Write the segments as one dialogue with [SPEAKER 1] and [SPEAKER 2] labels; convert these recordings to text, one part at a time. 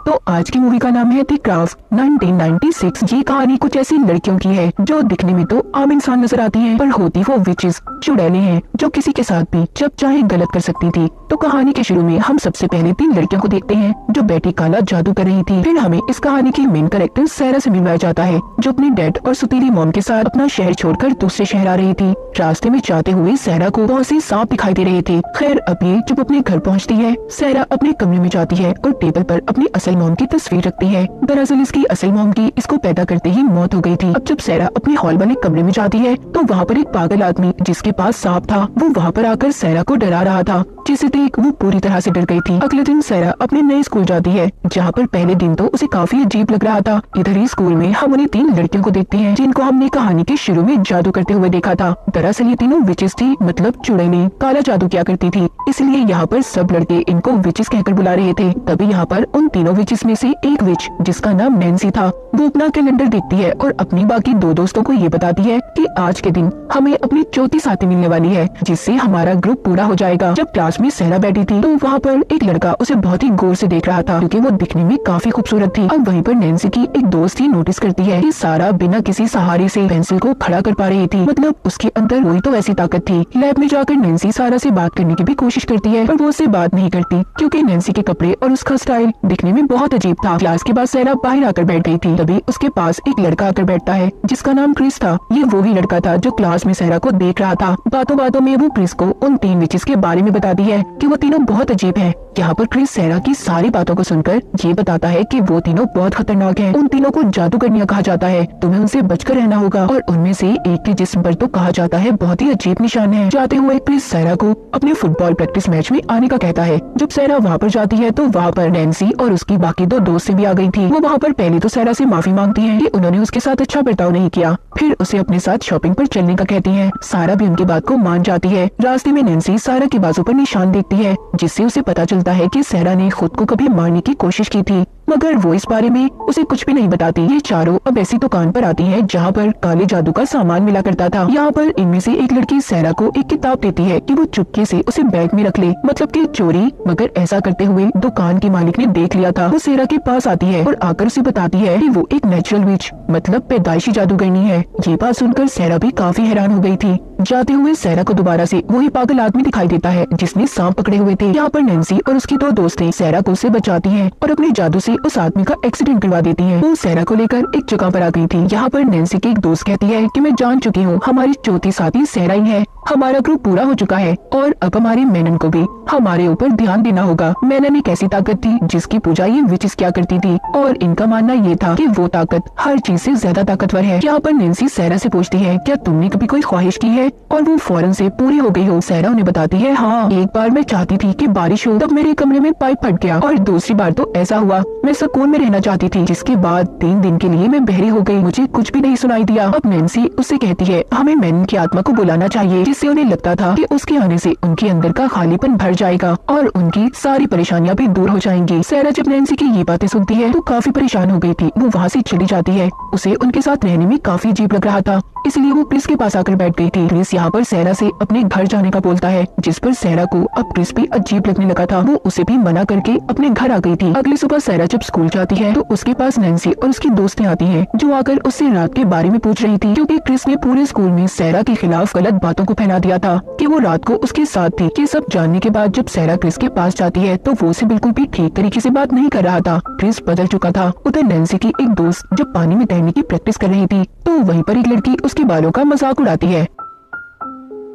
[SPEAKER 1] तो आज की मूवी का नाम है द क्राफ्ट 1996। ये कहानी कुछ ऐसी लड़कियों की है जो दिखने में तो आम इंसान नजर आती हैं, पर होती वो विचेस, चुड़ैलें हैं जो किसी के साथ भी जब चाहे गलत कर सकती थी। तो कहानी के शुरू में हम सबसे पहले 3 लड़कियों को देखते हैं जो बेटी काला जादू कर रही थी। फिर हमें इस कहानी की मेन कैरेक्टर सैरा से मिलवाया जाता है जो अपने डैड और सुतीली मॉम के साथ अपना शहर छोड़कर दूसरे शहर आ रही थी। रास्ते में जाते हुए सैरा को बहुत से सांप दिखाई दे रहे थे। खैर अब ये जब अपने घर पहुँचती है, सैरा अपने कमरे में जाती है और टेबल पर अपनी असल मॉम की तस्वीर रखती है। दरअसल इसकी असल मॉम की इसको पैदा करते ही मौत हो गई थी। अब जब सैरा अपने हॉल वाले कमरे में जाती है तो वहाँ पर एक पागल आदमी जिसके पास सांप था वो वहाँ पर आकर सैरा को डरा रहा था, जिसे देख वो पूरी तरह से डर गई थी। अगले दिन सैरा अपने नए स्कूल जाती है जहाँ पर पहले दिन तो उसे काफी अजीब लग रहा था। इधर ही स्कूल में हम उन्हें 3 लड़कियों को देखते हैं जिनको हमने कहानी के शुरू में जादू करते हुए देखा था। दरअसल ये तीनों विचेस थी, मतलब चुड़ैलें काला जादू किया करती थी, इसलिए यहाँ पर सब लड़के इनको विचेस कहकर बुला रहे थे। तभी यहाँ पर उन तीनों विचेस में से एक विच जिसका नाम नैन्सी था वो अपना कैलेंडर देखती है और अपनी बाकी 2 दोस्तों को ये बताती है कि आज के दिन हमें अपनी चौथी साथी मिलने वाली है जिससे हमारा ग्रुप पूरा हो जाएगा। जब क्लास में सैरा बैठी थी तो वहाँ पर एक लड़का उसे बहुत ही गौर से देख रहा था क्योंकि वो दिखने में काफी खूबसूरत थी। अब वहीं पर नैन्सी की एक दोस्त ही नोटिस करती है कि सारा बिना किसी सहारे से पेंसिल को खड़ा कर पा रही थी, मतलब उसके अंदर वही तो ऐसी ताकत थी। लैब में जाकर नैन्सी सारा से बात करने की भी कोशिश करती है पर वो उससे बात नहीं करती क्योंकि नैन्सी के कपड़े और उसका स्टाइल दिखने में बहुत अजीब था। क्लास के बाद सैरा बाहर आकर बैठ गई थी, तभी उसके पास एक लड़का आकर बैठता है जिसका नाम क्रिस था। ये वो ही लड़का था जो क्लास में सैरा को देख रहा था। बातों बातों में वो क्रिस को उन 3 विचेस के बारे में बताती है कि वो तीनों बहुत अजीब हैं। यहाँ पर क्रिस सैरा की सारी बातों को सुनकर ये बताता है कि वो तीनों बहुत खतरनाक हैं। उन तीनों को जादूगरनियां कहा जाता है, तुम्हें उनसे बचकर रहना होगा। और उनमें से एक के जिस्म पर तो कहा जाता है बहुत ही अजीब निशान है। जाते हुए क्रिस सैरा को अपने फुटबॉल प्रैक्टिस मैच में आने का कहता है। जब सैरा वहाँ पर जाती है तो वहाँ पर नैन्सी और उसकी बाकी 2 दोस्त भी आ गई थी। वो वहाँ पर पहले तो सैरा से माफी मांगती है कि उन्होंने उसके साथ अच्छा बर्ताव नहीं किया, फिर उसे अपने साथ शॉपिंग पर चलने का कहती है। सारा भी उनकी बात को मान जाती है। रास्ते में नैन्सी सारा के बाजू पर निशान देखती है जिससे उसे पता चलता है कि सैरा ने खुद को कभी मारने की कोशिश की थी, मगर वो इस बारे में उसे कुछ भी नहीं बताती। ये चारों अब ऐसी दुकान पर आती हैं जहाँ पर काले जादू का सामान मिला करता था। यहाँ पर इनमें से एक लड़की सैरा को एक किताब देती है कि वो चुपके से उसे बैग में रख ले, मतलब कि चोरी, मगर ऐसा करते हुए दुकान के मालिक ने देख लिया था। वो सैरा के पास आती है और आकर उसे बताती है कि वो एक नेचुरल विच, मतलब पैदाइशी जादूगरनी है। ये बात सुनकर सैरा भी काफी हैरान हो गई थी। जाते हुए सैरा को दोबारा से वही पागल आदमी दिखाई देता है जिसने सांप पकड़े हुए थे। यहाँ पर नैन्सी और उसकी 2 दोस्तें सैरा को उससे बचाती हैं और अपने जादू से उस आदमी का एक्सीडेंट करवा देती हैं। वो सैरा को लेकर एक जगह पर आ गई थी। यहाँ पर नैन्सी की एक दोस्त कहती है कि मैं जान चुकी हूँ, हमारी चौथी साथी सैरा ही है, हमारा ग्रुप पूरा हो चुका है और अब हमारी मेनन को भी हमारे ऊपर ध्यान देना होगा। मेनन एक ऐसी ताकत थी जिसकी पूजा ये विचेस क्या करती थी और इनका मानना ये था कि वो ताकत हर चीज से ज्यादा ताकतवर है। यहाँ पर नैन्सी सैरा से पूछती है क्या तुमने कभी कोई ख्वाहिश की है और वो फौरन से पूरी हो गई हो। सैरा उन्हें बताती है हाँ, एक बार मैं चाहती थी कि बारिश हो, तब मेरे कमरे में पाइप फट गया और दूसरी बार तो ऐसा हुआ मैं सुकून में रहना चाहती थी, जिसके बाद 3 दिन के लिए मैं बहरी हो गई, मुझे कुछ भी नहीं सुनाई दिया। अब नैन्सी उससे कहती है हमें मेनन की आत्मा को बुलाना चाहिए, जिससे उन्हें लगता था कि उसके आने से उनके अंदर का खालीपन भर जाएगा और उनकी सारी परेशानियां भी दूर हो जाएंगी। सैरा जब नैन्सी की ये बातें सुनती है तो काफी परेशान हो गई थी। वो वहाँ से चली जाती है। उसे उनके साथ रहने में काफी अजीब लग रहा था, इसलिए वो क्रिस के पास आकर बैठ गई थी। क्रिस यहाँ पर सैरा से अपने घर जाने का बोलता है, जिस पर सैरा को अब क्रिस भी अजीब लगने लगा था। वो उसे भी मना करके अपने घर आ गई थी। अगली सुबह सैरा जब स्कूल जाती है तो उसके पास नैन्सी और उसकी दोस्तें आती हैं जो आकर उससे रात के बारे में पूछ रही थी, क्योंकि क्रिस ने पूरे स्कूल में सैरा के खिलाफ गलत बातों को फैला दिया था कि वो रात को उसके साथ थी। ये सब जानने के बाद जब सैरा क्रिस के पास जाती है तो वो उसे बिल्कुल भी ठीक तरीके से बात नहीं कर रहा था। क्रिस बदल चुका था। उधर नैन्सी की एक दोस्त जब पानी में तैरने की प्रैक्टिस कर रही थी तो वहीं पर एक लड़की उसके बालों का मजाक उड़ाती है।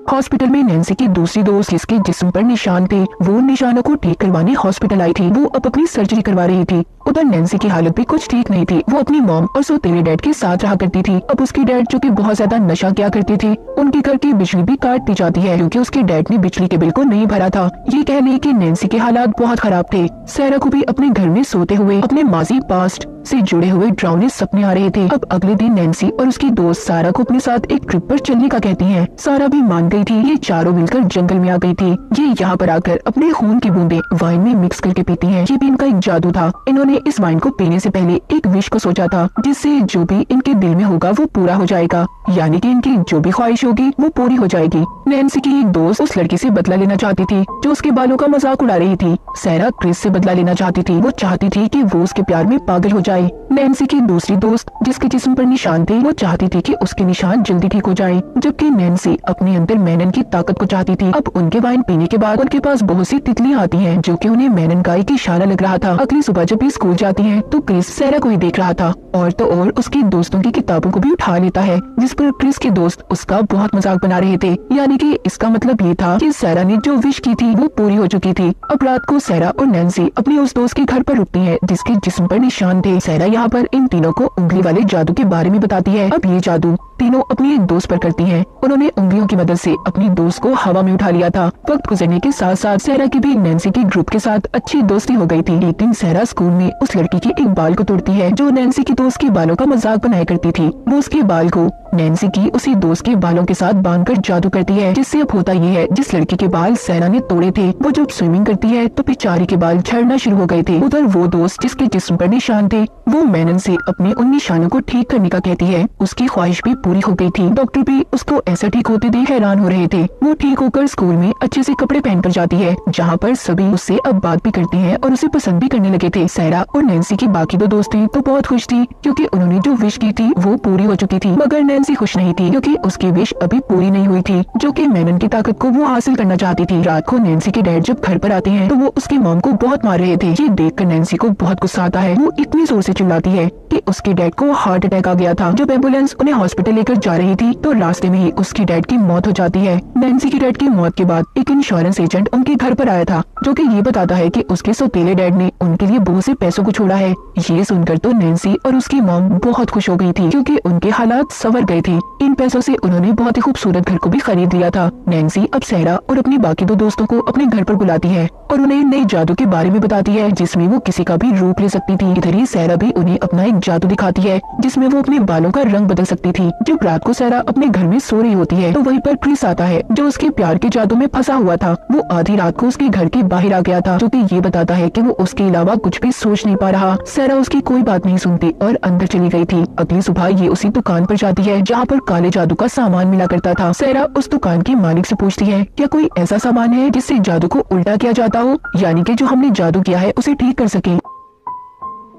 [SPEAKER 1] हॉस्पिटल में नैन्सी की दूसरी दोस्त जिसके जिस्म पर निशान थे वो निशानों को ठीक करवाने हॉस्पिटल आई थी। वो अब अपनी सर्जरी करवा रही थी। उधर नैन्सी की हालत भी कुछ ठीक नहीं थी। वो अपनी मॉम और सौतेले डैड के साथ रहा करती थी। अब उसकी डैड जो कि बहुत ज्यादा नशा किया करती थी, उनके घर की बिजली भी काट दी जाती है क्योंकि उसके डैड ने बिजली के बिल को नहीं भरा था। ये कह ली कि नैन्सी के हालात बहुत खराब थे। सैरा को भी अपने घर में सोते हुए अपने माजी, पास्ट, से जुड़े हुए डरावने सपने आ रहे थे। अब अगले दिन नैन्सी और उसकी दोस्त सारा को अपने साथ एक ट्रिप पर चलने का कहती है। सारा भी मान गई थी। ये चारों मिलकर जंगल में आ गई थी। ये यहाँ पर आकर अपने खून की बूंदें वाइन में मिक्स करके पीती हैं। ये भी इनका एक जादू था। इन्होंने इस वाइन को पीने से पहले एक विश को सोचा था, जिससे जो भी इनके दिल में होगा वो पूरा हो जाएगा, यानी कि इनकी जो भी ख्वाहिश होगी वो पूरी हो जाएगी। नैन्सी की एक दोस्त उस लड़की से बदला लेना चाहती थी जो उसके बालों का मजाक उड़ा रही थी। सारा क्रिस से बदला लेना चाहती थी। वो चाहती थी कि वो उसके प्यार में पागल हो जाए। नैन्सी की दूसरी दोस्त जिसके जिस्म पर निशान थे, वो चाहती थी कि उसके निशान जल्दी ठीक हो जाए, जबकि नैन्सी अपने अंदर मैनन की ताकत को चाहती थी। अब उनके वाइन पीने के बाद उनके पास बहुत सी तितलियां आती हैं, जो कि उन्हें मैनन का एक इशारा लग रहा था। अगली सुबह जब ये स्कूल जाती हैं, तो क्रिस सारा को ही देख रहा था और तो और उसकी दोस्तों की किताबों को भी उठा लेता है, जिस पर क्रिस के दोस्त उसका बहुत मजाक बना रहे थे। यानी कि इसका मतलब ये था कि सारा ने जो विश की थी वो पूरी हो चुकी थी। अब रात को सारा और नैन्सी अपनी उस दोस्त के घर पर रुकती है जिसके जिस्म पर निशान थे। सारा यहाँ पर इन तीनों को उंगली वाले जादू के बारे में बताती है। अब ये जादू तीनों अपनी एक दोस्त पर करती हैं। उन्होंने उंगलियों की मदद से अपनी दोस्त को हवा में उठा लिया था। वक्त गुजरने के साथ साथ सारा की भी नैन्सी के ग्रुप के साथ अच्छी दोस्ती हो गई थी। एक दिन सारा स्कूल में उस लड़की के एक बाल को तोड़ती है जो नैन्सी की दोस्त के बालों का मजाक बनाया करती थी। वो उसके बाल को नैन्सी की उसी दोस्त के बालों के साथ बांधकर जादू करती है, जिससे अब होता ये है, जिस लड़की के बाल सारा ने तोड़े थे वो जब स्विमिंग करती है तो बेचारी के बाल झड़ना शुरू हो गए थे। उधर वो दोस्त जिसके जिस्म पर निशान थे, वो मैनन से अपने उन निशानों को ठीक करने का कहती है। उसकी ख्वाहिश भी पूरी हो गई थी। डॉक्टर भी उसको ऐसा ठीक होते देख हैरान हो रहे थे। वो ठीक होकर स्कूल में अच्छे से कपड़े पहनकर जाती है, जहाँ पर सभी उससे अब बात भी करते हैं और उसे पसंद भी करने लगे थे। सारा और नैन्सी की बाकी दो दोस्तें तो बहुत खुश थी, क्योंकि उन्होंने जो विश की थी वो पूरी हो चुकी थी। मगर नैन्सी खुश नहीं थी, क्योंकि उसकी विश अभी पूरी नहीं हुई थी, जो कि मैनन की ताकत को वो हासिल करना चाहती थी। रात को नैन्सी के डैड जब घर पर आते हैं तो वो उसकी मॉम को बहुत मार रहे थे। ये देखकर नैन्सी को बहुत गुस्सा आता है। वो इतनी जोर से चिल्लाती है कि उसके डैड को हार्ट अटैक आ गया था। जब एम्बुलेंस उन्हें हॉस्पिटल लेकर जा रही थी तो रास्ते में ही उसकी डैड की मौत हो जाती है। नैन्सी की डैड की मौत के बाद एक इंश्योरेंस एजेंट उनके घर पर आया था, जो कि ये बताता है कि उसके सौतेले डैड ने उनके लिए बहुत से पैसों को छोड़ा है। ये सुनकर तो नैन्सी और उसकी मॉम बहुत खुश हो गई थी, क्योंकि उनके हालात संवर गए थे। इन पैसों से उन्होंने बहुत ही खूबसूरत घर को भी खरीद लिया था। नैन्सी अब सारा और अपनी बाकी दो दोस्तों को अपने घर पर बुलाती है और उन्हें नए जादू के बारे में बताती है, जिसमें वो किसी का भी रूप ले सकती थी। इधर ही सारा भी उन्हें अपना एक जादू दिखाती है, जिसमें वो अपने बालों का रंग बदल सकती थी। जब रात को सारा अपने घर में सो रही होती है तो वहीं पर क्रिस आता है, जो उसके प्यार के जादू में फंसा हुआ था। वो आधी रात को उसके घर के बाहर आ गया था, जो कि ये बताता है कि वो उसके अलावा कुछ भी सोच नहीं पा रहा। सारा उसकी कोई बात नहीं सुनती और अंदर चली गई थी। अगली सुबह ये उसी दुकान पर जाती है जहाँ पर काले जादू का सामान मिला करता था। सारा उस दुकान के मालिक से पूछती है, क्या कोई ऐसा सामान है जिससे जादू को उल्टा किया जाता हो, यानी कि जो हमने जादू किया है उसे ठीक कर सके।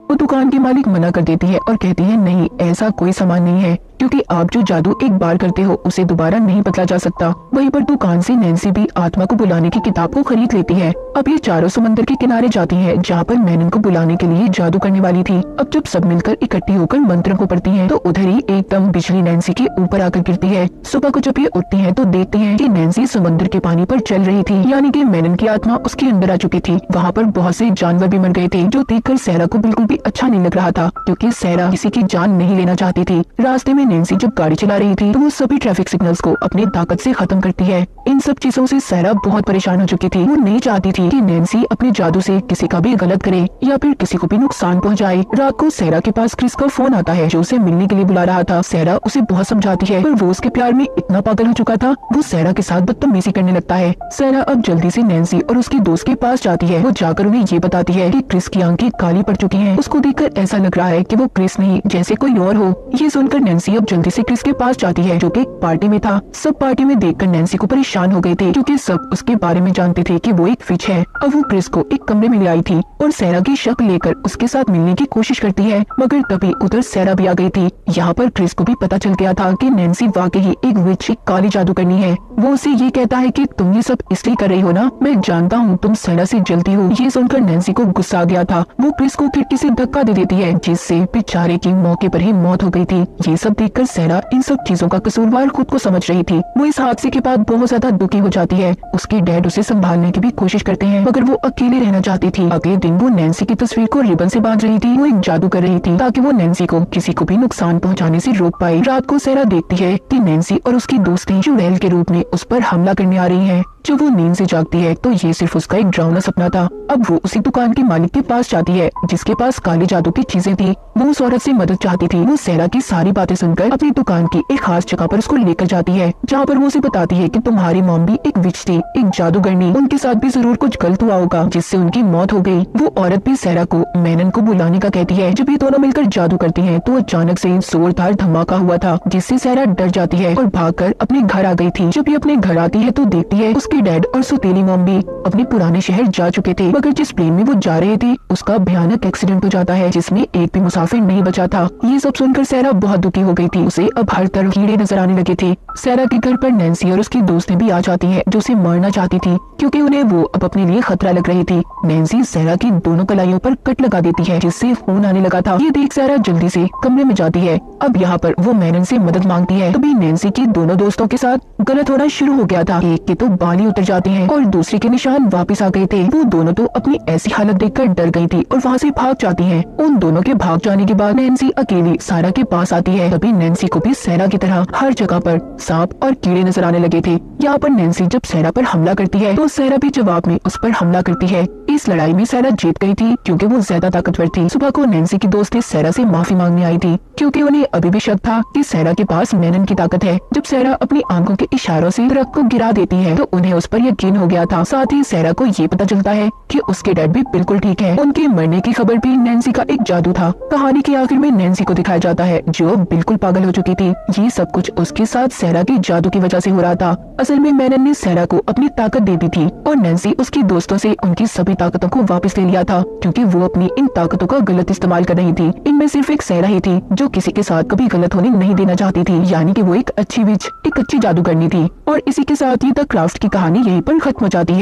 [SPEAKER 1] वो दुकान की मालिक मना कर देती है और कहती है, नहीं, ऐसा कोई सामान नहीं है, क्योंकि आप जो जादू एक बार करते हो उसे दोबारा नहीं बदला जा सकता। वहीं पर दुकान से नैन्सी भी आत्मा को बुलाने की किताब को खरीद लेती है। अब ये चारों समंदर के किनारे जाती हैं, जहाँ पर मैनन को बुलाने के लिए जादू करने वाली थी। अब जब सब मिलकर इकट्ठी होकर मंत्र को पढ़ती हैं, तो उधर ही एकदम बिजली नैन्सी के ऊपर आकर गिरती है। सुबह को जब ये उठती हैं तो देखती हैं कि नैन्सी समंदर के पानी पर चल रही थी, यानी कि मैनन की आत्मा उसके अंदर आ चुकी थी। वहाँ पर बहुत से जानवर भी मर गए थे, जो देखकर सारा को बिल्कुल भी अच्छा नहीं लग रहा था, क्योंकि सारा किसी की जान नहीं लेना चाहती थी। रास्ते में नैन्सी जब गाड़ी चला रही थी तो वो सभी ट्रैफिक सिग्नल्स को अपनी ताकत से खत्म करती है। इन सब चीजों से सारा बहुत परेशान हो चुकी थी। वो नहीं चाहती थी कि नैन्सी अपने जादू से किसी का भी गलत करे या फिर किसी को भी नुकसान पहुंचाए। रात को सारा के पास क्रिस का फोन आता है, जो उसे मिलने के लिए बुला रहा था। सारा उसे बहुत समझाती है, पर वो उसके प्यार में इतना पागल हो चुका था, वो सारा के साथ बदतमीजी करने लगता है। सारा अब जल्दी से नैन्सी और उसकी दोस्त के पास जाती है। वो जाकर उन्हें ये बताती है कि क्रिस की आंखें काली पड़ चुकी हैं। उसको देखकर ऐसा लग रहा है कि वो क्रिस नहीं, जैसे कोई और हो। ये सुनकर नैन्सी अब जल्दी से क्रिस के पास जाती है, जो कि एक पार्टी में था। सब पार्टी में देखकर नैन्सी को परेशान हो गए थे, क्योंकि सब उसके बारे में जानते थे कि वो एक विच है। अब वो क्रिस को एक कमरे में ले आई थी और सारा की शक्ल लेकर उसके साथ मिलने की कोशिश करती है, मगर तभी उधर सारा भी आ गई थी। यहाँ पर क्रिस को भी पता चल गया था कि नैन्सी वाकई ही एक विच, एक काली जादू करनी है। वो उसे ये कहता है कि तुम ये सब इसलिए कर रही हो ना, मैं जानता हूँ तुम सारा से जलती हो। ये सुनकर नैन्सी को गुस्सा आ गया था। वो क्रिस को खिड़की से धक्का दे देती है, जिससे बेचारे की मौके पर ही मौत हो गई थी। ये सब देखकर सारा इन सब चीजों का कसूरवार खुद को समझ रही थी। वो इस हादसे के बाद बहुत ज्यादा दुखी हो जाती है। उसके डैड उसे संभालने की भी कोशिश करते हैं, मगर वो अकेले रहना चाहती थी। अगले दिन वो नैन्सी की तस्वीर को रिबन से बांध रही थी। वो एक जादू कर रही थी ताकि वो नैन्सी को किसी को भी नुकसान पहुंचाने से रोक पाए। रात को सारा देखती है कि नैन्सी और उसकी दोस्तें चुड़ैल के रूप में उस पर हमला करने आ रही हैं। जब वो नींद से जागती है तो ये सिर्फ उसका एक डरावना सपना था। अब वो उसी दुकान के मालिक के पास जाती है जिसके पास काले जादू की चीजें थी। वो उस औरत से मदद चाहती थी। वो सहरा की सारी बातें सुनकर अपनी दुकान की एक खास जगह पर उसको लेकर जाती है, जहाँ पर वो उसे बताती है कि तुम्हारी मॉम भी एक विच थी, एक जादूगरनी। उनके साथ भी जरूर कुछ गलत हुआ होगा जिससे उनकी मौत हो गई। वो औरत भी सहरा को मेनन को बुलाने का कहती है। जब ये दोनों मिलकर जादू करती हैं तो अचानक से जोरदार धमाका हुआ था जिससे सहरा डर जाती है और भागकर अपने घर आ गई थी। जब ये अपने घर आती है तो देखती है उसके डैड और सुतीली मॉम भी अपने पुराने शहर जा चुके थे, मगर जिस प्लेन में वो जा रहे थे उसका भयानक एक्सीडेंट हो जाता है जिसमें एक भी मुसाफिर नहीं बचा था। ये सब सुनकर सहरा बहुत दुखी हो गई थी। उसे अब हर तरफ कीड़े नजर आने लगे थे। सहरा के घर पर नैन्सी और उसकी दोस्तें भी आ जाती है जो उसे मारना चाहती थी क्योंकि उन्हें वो अब अपने लिए खतरा लग रही थी। नैन्सी सहरा की दोनों कलाइयों पर कट लगा देती है जिससे खून आने लगा था। ये देख सहरा जल्दी से कमरे में जाती है। अब यहाँ पर वो मेनन से मदद मांगती है। तभी नैन्सी की दोनों दोस्तों के साथ गलत होना शुरू हो गया था। एक के तो बाल ही उतर जाते हैं और दूसरे के निशान वापस आ गए थे। वो दोनों तो अपनी ऐसी हालत देखकर डर गई थी और वहाँ से भाग जाती हैं। उन दोनों के भाग जाने के बाद नैन्सी अकेली सारा के पास आती है। तभी नैन्सी को भी सहरा की तरह हर जगह पर सांप और कीड़े नजर आने लगे थे। यहाँ पर नैन्सी जब सहरा पर हमला करती है तो सहरा भी जवाब में उस पर हमला करती है। इस लड़ाई में सहरा जीत गई थी क्योंकि वो ज्यादा ताकतवर थी। सुबह को नैन्सी की दोस्तें सहरा से माफी मांगने आई थी क्योंकि उन्हें अभी भी शक था कि सहरा के पास मेनन की ताकत है। जब सहरा अपनी आंखों के इशारों से ट्रक को गिरा देती है तो उन्हें उस पर यकीन हो गया था। साथ ही सहरा को ये पता चलता है कि उसके डैड भी बिल्कुल ठीक है। उनके मरने की खबर भी नैन्सी का एक जादू था। कहानी के आखिर में नैन्सी को दिखाया जाता है जो बिल्कुल पागल हो चुकी थी। ये सब कुछ उसके साथ सहरा के जादू की वजह से हो रहा था। असल में मेनन ने सहरा को अपनी ताकत दे दी थी और नैन्सी उसकी दोस्तों से उनकी सभी ताकतों को वापस ले लिया था क्योंकि वो अपनी इन ताकतों का गलत इस्तेमाल कर रही थी। इनमें सिर्फ एक सहरा ही थी जो किसी के साथ कभी गलत होने नहीं देना चाहती थी, यानी कि वो एक अच्छी विच, एक अच्छी जादूगरनी थी। और इसी के साथ ही द क्राफ्ट की कहानी यहीं पर खत्म हो जाती है।